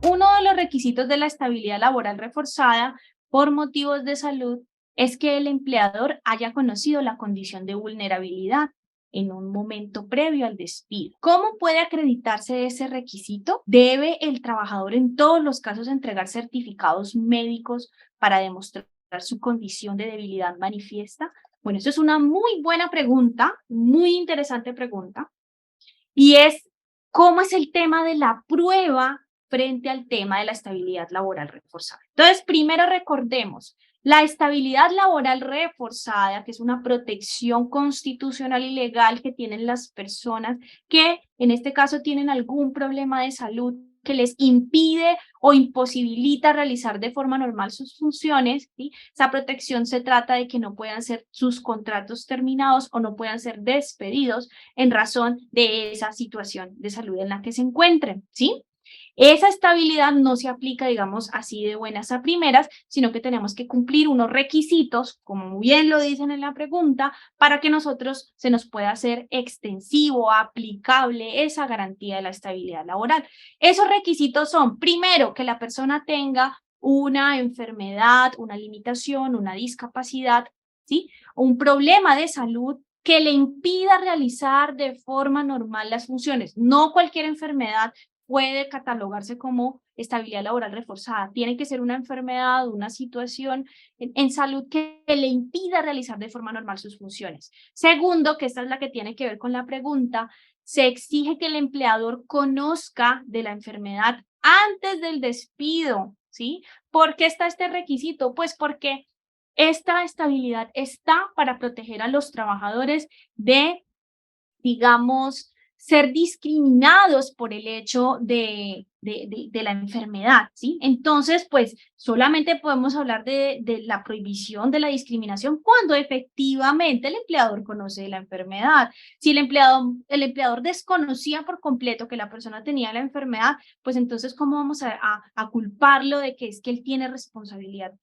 uno de los requisitos de la estabilidad laboral reforzada por motivos de salud es que el empleador haya conocido la condición de vulnerabilidad en un momento previo al despido. ¿Cómo puede acreditarse ese requisito? Debe el trabajador en todos los casos entregar certificados médicos para demostrar su condición de debilidad manifiesta. Bueno, eso es una muy buena pregunta, muy interesante pregunta, y es cómo es el tema de la prueba frente al tema de la estabilidad laboral reforzada. Entonces, primero recordemos, la estabilidad laboral reforzada, que es una protección constitucional y legal que tienen las personas que en este caso tienen algún problema de salud que les impide o imposibilita realizar de forma normal sus funciones, ¿sí? Esa protección se trata de que no puedan ser sus contratos terminados o no puedan ser despedidos en razón de esa situación de salud en la que se encuentren, ¿sí? Esa estabilidad no se aplica, digamos, así de buenas a primeras, sino que tenemos que cumplir unos requisitos, como bien lo dicen en la pregunta, para que nosotros se nos pueda hacer extensivo, aplicable esa garantía de la estabilidad laboral. Esos requisitos son, primero, que la persona tenga una enfermedad, una limitación, una discapacidad, ¿sí? Un problema de salud que le impida realizar de forma normal las funciones. No cualquier enfermedad puede catalogarse como estabilidad laboral reforzada. Tiene que ser una enfermedad, una situación en salud que le impida realizar de forma normal sus funciones. Segundo, que esta es la que tiene que ver con la pregunta, se exige que el empleador conozca de la enfermedad antes del despido, ¿sí? ¿Por qué está este requisito? Pues porque esta estabilidad está para proteger a los trabajadores de, digamos, ser discriminados por el hecho de la enfermedad, ¿sí? Entonces, pues solamente podemos hablar de la prohibición de la discriminación cuando efectivamente el empleador conoce de la enfermedad. Si el empleador desconocía por completo que la persona tenía la enfermedad, pues entonces, ¿cómo vamos a culparlo de que es que él tiene responsabilidad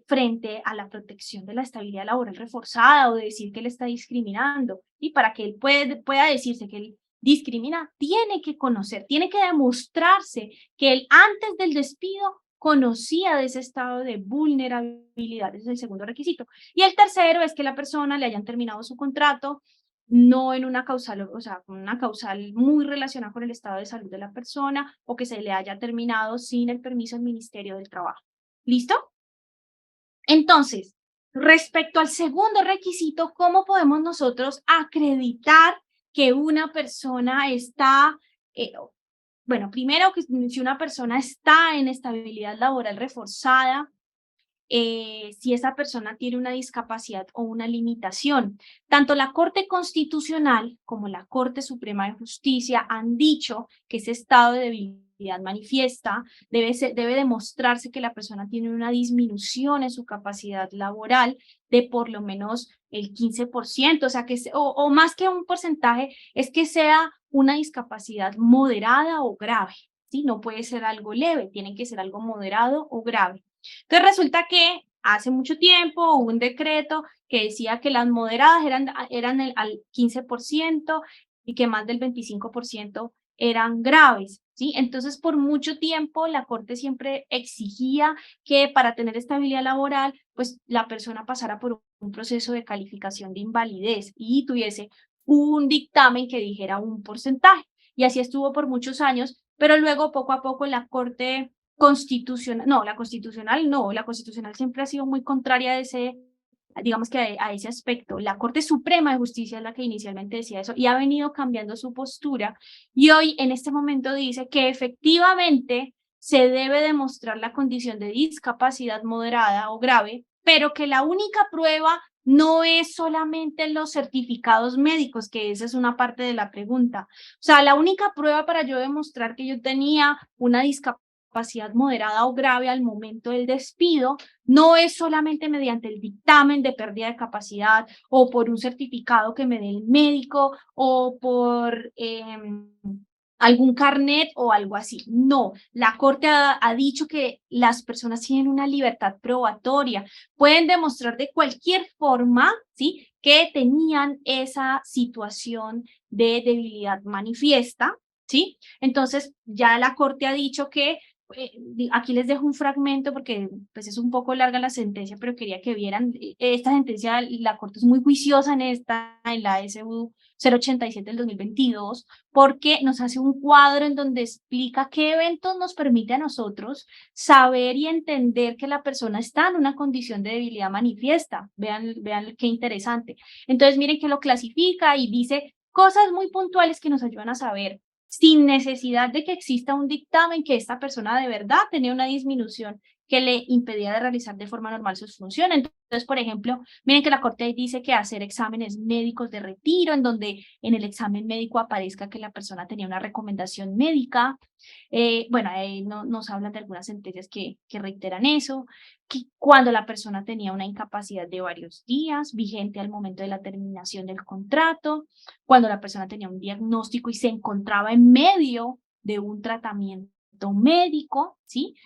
frente a la protección de la estabilidad laboral reforzada o de decir que él está discriminando? Y para que él pueda decirse que él discrimina, tiene que conocer, tiene que demostrarse que él antes del despido conocía de ese estado de vulnerabilidad. Ese es el segundo requisito. Y el tercero es que la persona le hayan terminado su contrato no en una causal, o sea, con una causal muy relacionada con el estado de salud de la persona o que se le haya terminado sin el permiso del Ministerio del Trabajo. ¿Listo? Entonces, respecto al segundo requisito, ¿cómo podemos nosotros acreditar que una persona está, bueno, primero que si una persona está en estabilidad laboral reforzada, si esa persona tiene una discapacidad o una limitación? Tanto la Corte Constitucional como la Corte Suprema de Justicia han dicho que ese estado de debilidad manifiesta debe demostrarse que la persona tiene una disminución en su capacidad laboral de por lo menos el 15%, o sea, o más que un porcentaje, es que sea una discapacidad moderada o grave, ¿sí? No puede ser algo leve, tiene que ser algo moderado o grave. Entonces resulta que hace mucho tiempo hubo un decreto que decía que las moderadas eran al 15% y que más del 25% eran graves, ¿sí? Entonces, por mucho tiempo, la Corte siempre exigía que para tener estabilidad laboral, pues la persona pasara por un proceso de calificación de invalidez y tuviese un dictamen que dijera un porcentaje. Y así estuvo por muchos años, pero luego poco a poco la Corte Constitucional, no, la constitucional siempre ha sido muy contraria a ese, digamos que a ese aspecto. La Corte Suprema de Justicia es la que inicialmente decía eso y ha venido cambiando su postura y hoy en este momento dice que efectivamente se debe demostrar la condición de discapacidad moderada o grave, pero que la única prueba no es solamente los certificados médicos, que esa es una parte de la pregunta. O sea, la única prueba para yo demostrar que yo tenía una discapacidad moderada o grave al momento del despido no es solamente mediante el dictamen de pérdida de capacidad o por un certificado que me dé el médico o por algún carnet o algo así. No, la Corte ha dicho que las personas tienen una libertad probatoria, pueden demostrar de cualquier forma, ¿sí?, que tenían esa situación de debilidad manifiesta, ¿sí? Entonces, ya la Corte ha dicho que aquí les dejo un fragmento porque pues es un poco larga la sentencia, pero quería que vieran esta sentencia. La Corte es muy juiciosa en la SU 087 del 2022, porque nos hace un cuadro en donde explica qué eventos nos permite a nosotros saber y entender que la persona está en una condición de debilidad manifiesta. Vean qué interesante. Entonces miren que lo clasifica y dice cosas muy puntuales que nos ayudan a saber, sin necesidad de que exista un dictamen, que esta persona de verdad tenía una disminución que le impedía de realizar de forma normal sus funciones. Entonces, por ejemplo, miren que la Corte dice que hacer exámenes médicos de retiro, en donde en el examen médico aparezca que la persona tenía una recomendación médica. Bueno, ahí nos hablan de algunas sentencias que reiteran eso, que cuando la persona tenía una incapacidad de varios días, vigente al momento de la terminación del contrato, cuando la persona tenía un diagnóstico y se encontraba en medio de un tratamiento médico, ¿sí?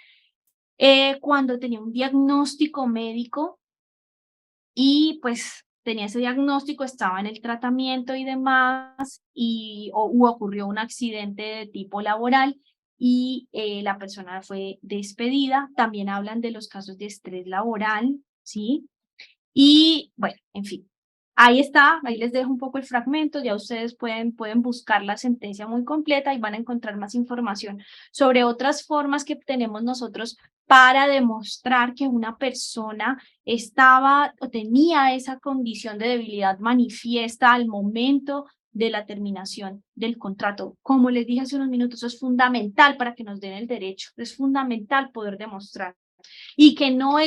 Cuando tenía un diagnóstico médico y pues tenía ese diagnóstico, estaba en el tratamiento y demás, u ocurrió un accidente de tipo laboral y la persona fue despedida. También hablan de los casos de estrés laboral, ¿sí? Y bueno, en fin, ahí está, ahí les dejo un poco el fragmento, ya ustedes pueden buscar la sentencia muy completa y van a encontrar más información sobre otras formas que tenemos nosotros para demostrar que una persona estaba o tenía esa condición de debilidad manifiesta al momento de la terminación del contrato. Como les dije hace unos minutos, eso es fundamental para que nos den el derecho, es fundamental poder demostrar. Y que no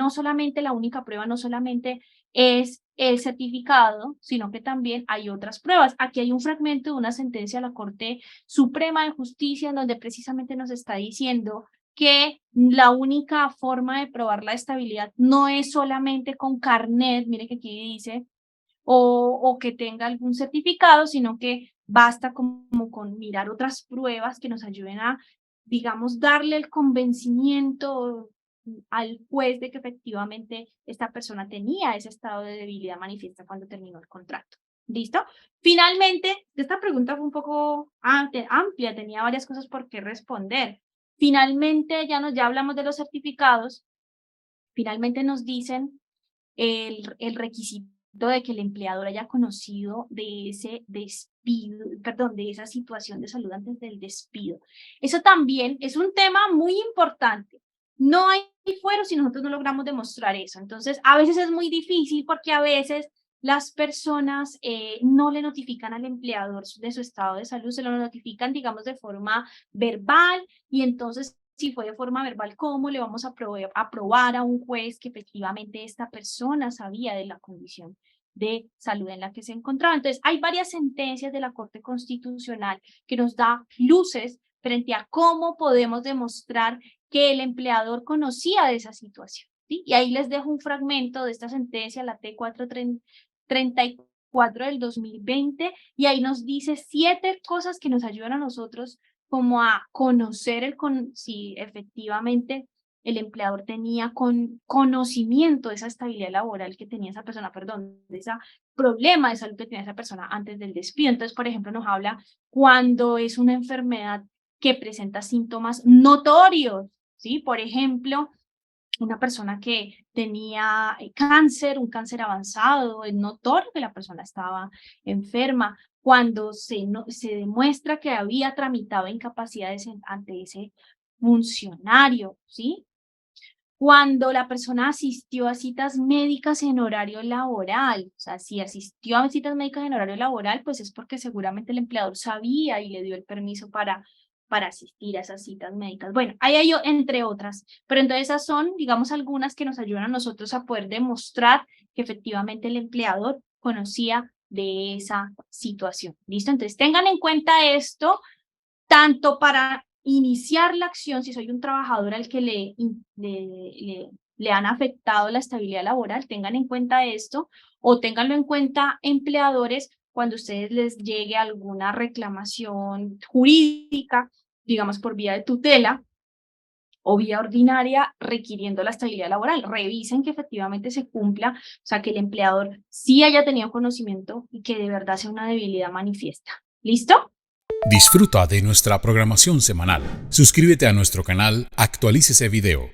solamente la única prueba, no solamente es el certificado, sino que también hay otras pruebas. Aquí hay un fragmento de una sentencia de la Corte Suprema de Justicia en donde precisamente nos está diciendo que la única forma de probar la estabilidad no es solamente con carnet, mire que aquí dice, o que tenga algún certificado, sino que basta como con mirar otras pruebas que nos ayuden a, digamos, darle el convencimiento al juez de que efectivamente esta persona tenía ese estado de debilidad manifiesta cuando terminó el contrato. ¿Listo? Finalmente, esta pregunta fue un poco amplia, tenía varias cosas por qué responder. Finalmente, ya hablamos de los certificados, finalmente nos dicen el requisito de que el empleador haya conocido de ese despido, perdón, de esa situación de salud antes del despido. Eso también es un tema muy importante. No hay fuero si nosotros no logramos demostrar eso. Entonces, a veces es muy difícil porque a veces las personas no le notifican al empleador de su estado de salud, se lo notifican, digamos, de forma verbal y entonces si fue de forma verbal, ¿cómo le vamos a probar a un juez que efectivamente esta persona sabía de la condición de salud en la que se encontraba? Entonces, hay varias sentencias de la Corte Constitucional que nos da luces frente a cómo podemos demostrar que el empleador conocía de esa situación, ¿sí? Y ahí les dejo un fragmento de esta sentencia, la T434 del 2020, y ahí nos dice 7 cosas que nos ayudan a nosotros como a conocer si efectivamente el empleador tenía conocimiento de esa estabilidad laboral que tenía esa persona, perdón, de ese problema de salud que tenía esa persona antes del despido. Entonces, por ejemplo, nos habla cuando es una enfermedad que presenta síntomas notorios, ¿sí? Por ejemplo, una persona que tenía cáncer, un cáncer avanzado, es notorio que la persona estaba enferma. Cuando se demuestra que había tramitado incapacidades ante ese funcionario, ¿sí? Cuando la persona asistió a citas médicas en horario laboral, o sea, si asistió a citas médicas en horario laboral, pues es porque seguramente el empleador sabía y le dio el permiso para asistir a esas citas médicas. Bueno, ahí hay entre otras, pero entonces esas son, digamos, algunas que nos ayudan a nosotros a poder demostrar que efectivamente el empleador conocía de esa situación. ¿Listo? Entonces tengan en cuenta esto tanto para iniciar la acción, si soy un trabajador al que le han afectado la estabilidad laboral, tengan en cuenta esto, o ténganlo en cuenta empleadores cuando ustedes les llegue alguna reclamación jurídica, digamos por vía de tutela o vía ordinaria, requiriendo la estabilidad laboral. Revisen que efectivamente se cumpla, o sea, que el empleador sí haya tenido conocimiento y que de verdad sea una debilidad manifiesta. ¿Listo? Disfruta de nuestra programación semanal. Suscríbete a nuestro canal Actualícese Video